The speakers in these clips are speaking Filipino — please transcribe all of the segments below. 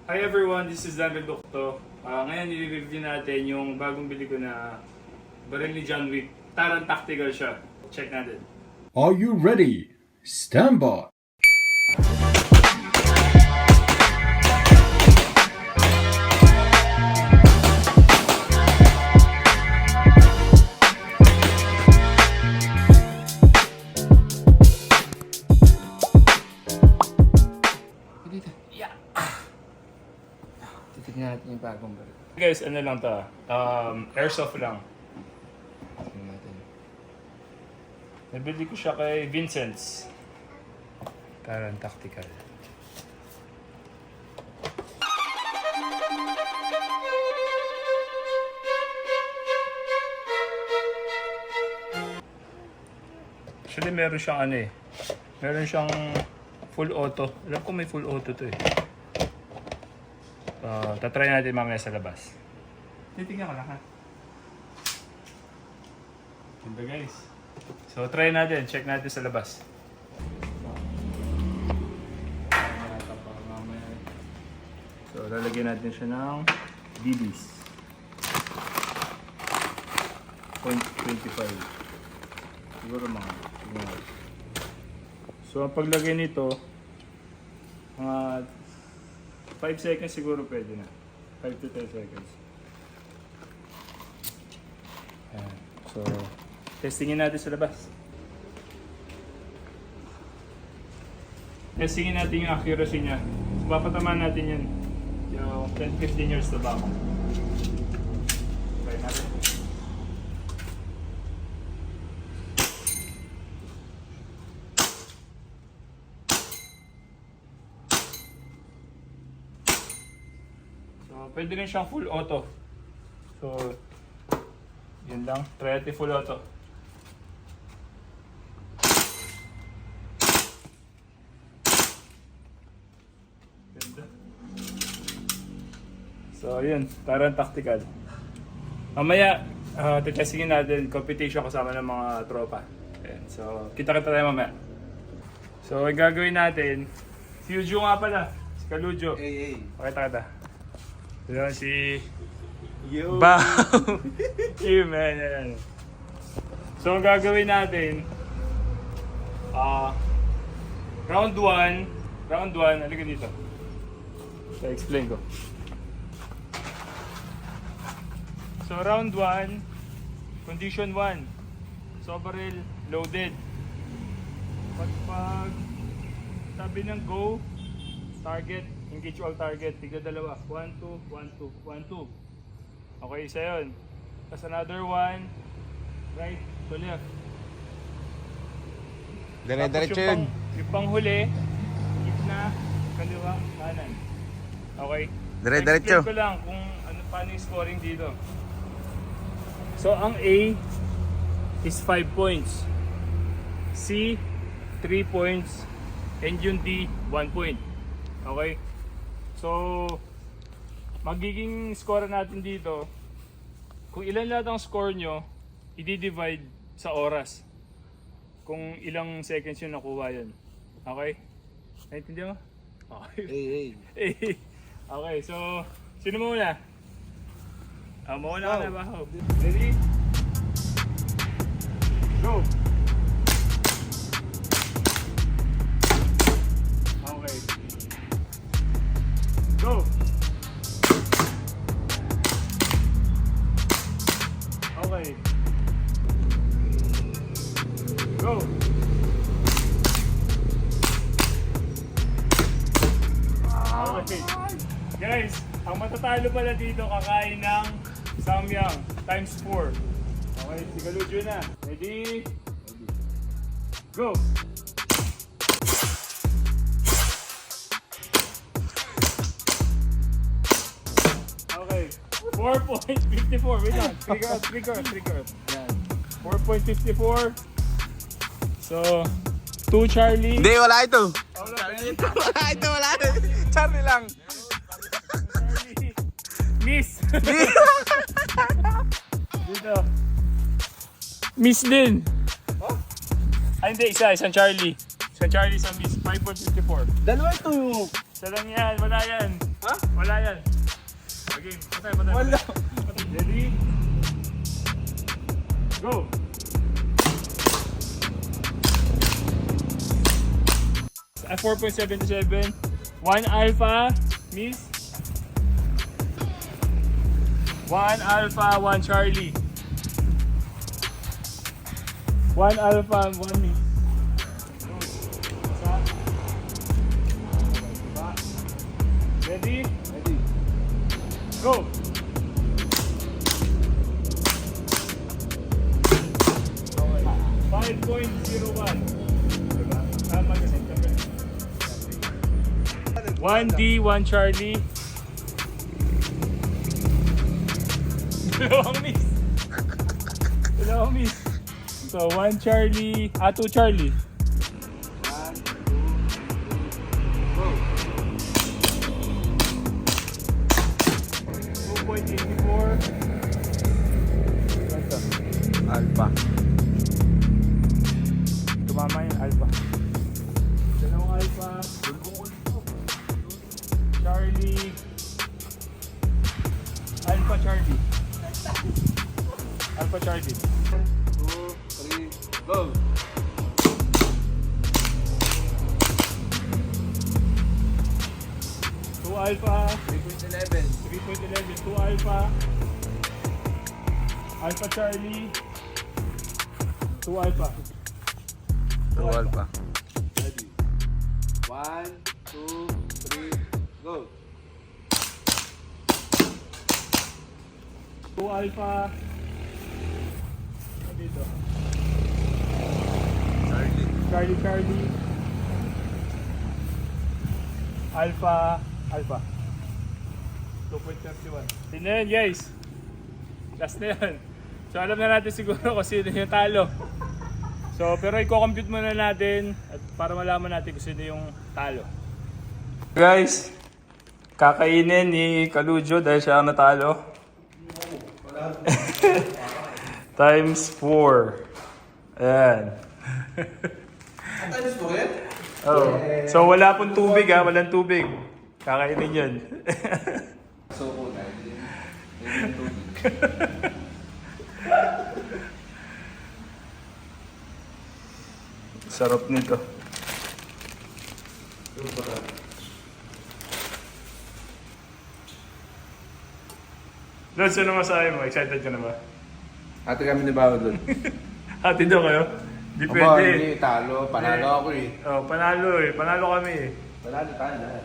Hi everyone, this is Dan Redukto. Ngayon i-review natin yung bagong bili ko na baril ni John Wick. Taran tactical siya. Check natin. Are you ready? Stand by. Titignan natin yung bagong baril. Guys, ano lang to? Airsoft lang. Tignan natin. Nabili ko siya kay Vincent's. Taran tactical. Actually, meron siyang ano eh. Meron siyang full auto. Alam ko may full auto to eh. Tatry natin mamaya sa labas. Titignan ko lang ha. Ganda guys. So try natin. Check natin sa labas. So lalagyan natin siya ng BBs. 0.25. Siguro mga. So ang paglagay nito, mga 5 seconds siguro pwede na. 5 to 10 seconds. Ayan. So, testingin natin sa labas. Testingin natin yung accuracy niya. So, papatamaan natin yun. Yung 10-15 years na ba ako. Try natin. So, pwede rin siyang full auto. So, yun lang. Try natin full auto. Ganda. So, yun. Taran tactical. Mamaya, testingin natin competition kasama ng mga tropa. Ayan. So, kita-kita tayo mamaya. So, ang gagawin natin, si Yujo nga pala. Si Kalujo. Hey. Pakita kita. Yan si Yo! Bao! You man, yan. So, ang gagawin natin, round 1, halika dito. So, explain ko. So, round 1, condition 1. So, barrel loaded. Pag sabi ng go, target, engage all target, tigla dalawa. 1, 2, 1, 2, 1, 2. Okay, isa yun. Tapos another one, right to left. Dire-diretso Tapos yun. yung panghuli, gitna, kaliwa, kanan. Okay? Dire-diretso. Explain ko lang kung ano, paano yung scoring dito. So, ang A is 5 points. C, 3 points. And yung D, 1 point. Okay? So, magiging score natin dito, kung ilan lahat ang score nyo, i-divide sa oras. Kung ilang seconds yun nakuha yun. Okay? Naintindihan mo? Okay. Hey. Okay, so, sino muna? Mauna ka na ba? Ready? Go! Okay. Go! Okay. Go! Okay. Guys, ang matatalo pala dito kakain ng samyang times 4. Okay, si Kalujo na. Ready? Go! Okay. 4.54. Wait lang. Trigger. Yan. 4.54. So, 2 Charlie. Hindi, wala ito. Wala. Wala ito. Charlie lang. Charlie. Miss. Dito. Miss din. Ay, hindi. Isang Charlie. Isang Charlie, isang Miss. 5.54. Dalawa ito yung... Isa lang yan. Wala yan. Ha? Wala Wala yan. Okay, patay. Wala. Ready? Go! At 4.77. 1 alpha, miss. 1 alpha, 1 Charlie. 1 alpha, 1 miss. Isa. Ready? Ready. Go! Okay. 5.01. Diba? Tama kasi kami. 1D, 1 Charlie. Dalawang miss. Dalawang miss. So, 1 Charlie, 2 Charlie. 2.84. Alpha. Tumama yung alpha. Dalawang alpha. Charlie. Alpha Charlie. Alpha Charlie. 2, 3, go! Two alpha. 3.11. 3.11. 2 alpha. Alpha Charlie. 2 alpha. 2 alpha. Ready. 1, 2, 3, go. 2 alpha. Ano dito? Charlie. Charlie. Alpha. 2.31. Yun na yun, guys. Last na yun. So alam na natin siguro kung sino yung talo. So pero i-compute muna natin at para malaman natin kung sino yung talo. Guys, kakainin ni Kalujo dahil siya ang natalo. Times 4. Ayan. Times 4 yan? Oh. So wala pong tubig ha, walang tubig. Kakainin yun. So, na. Sarap nito. Lods, ano masabi mo? Excited ka na ba? Ate kami ni Bao doon. Hati daw kayo? Di Aba, pwede. hindi talo. Panalo ako eh. Oh, panalo eh. Panalo kami eh. Panalo tayo lahat.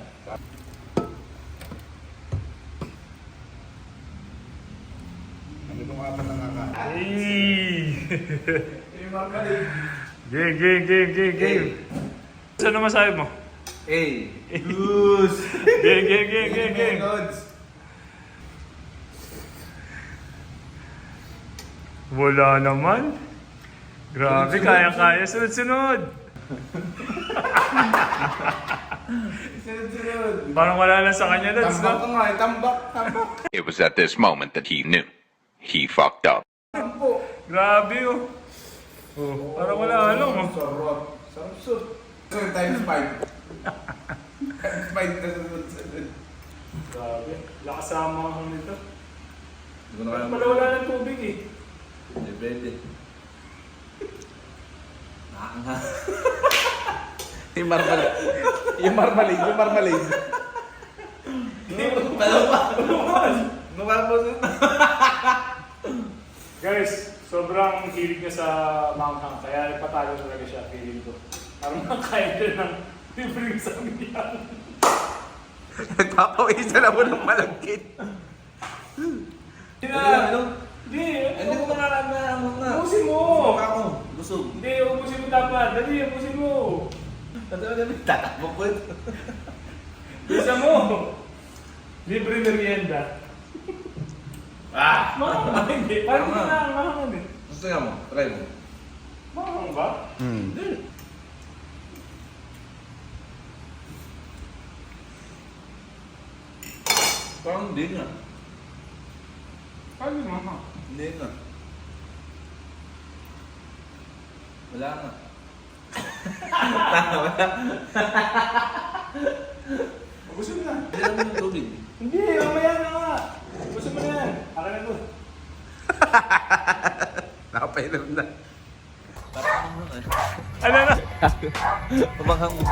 Ano nung apat na kakain? Hey! Game. Ano masabi mo? A. Goose! Game. Wala naman. Grabe, kaya-kaya. Sunod-sunod. Parang wala lang sa kanya, Lods, Tambak no? ka nga eh. Tambak. It was at this moment that he knew. He fucked up. Grabe, oh. Oh, parang wala lang, oh. Sarap. Sarap. Times 5. Times 5 na sunod-sunod. Grabe. Lakasama ako nito. Hindi ko na kaya Wala wala ng tubig, eh. Depende. Yung marmalade. Yung marmalade. Guys, sobrang hilig niya sa manghang. Kaya patalo talaga siya, feeling ko. Parang nakain din ng libreng samyan. Nagpapawisan ako ng malagkit. Hindi na. Hindi, ano mo ubusin mo. Ako, busog. Hindi, ubusin mo dapat. Dali, ubusin mo. Tatakbo ko ito. Bisa mo. Libre merienda. Mahang hindi. Parang hindi na mahang eh. Gusto nga mo? Try mo. Mahang ba? Hindi. Parang hindi nga. Paano mahang? Hindi nga. Wala nga. Busog na. Hindi naman yung tubig. Hindi, mamaya na nga. Busog mo na yan. Akin na to. Nakapainom na. Parang ano na. Ano na? Pabanghang mo.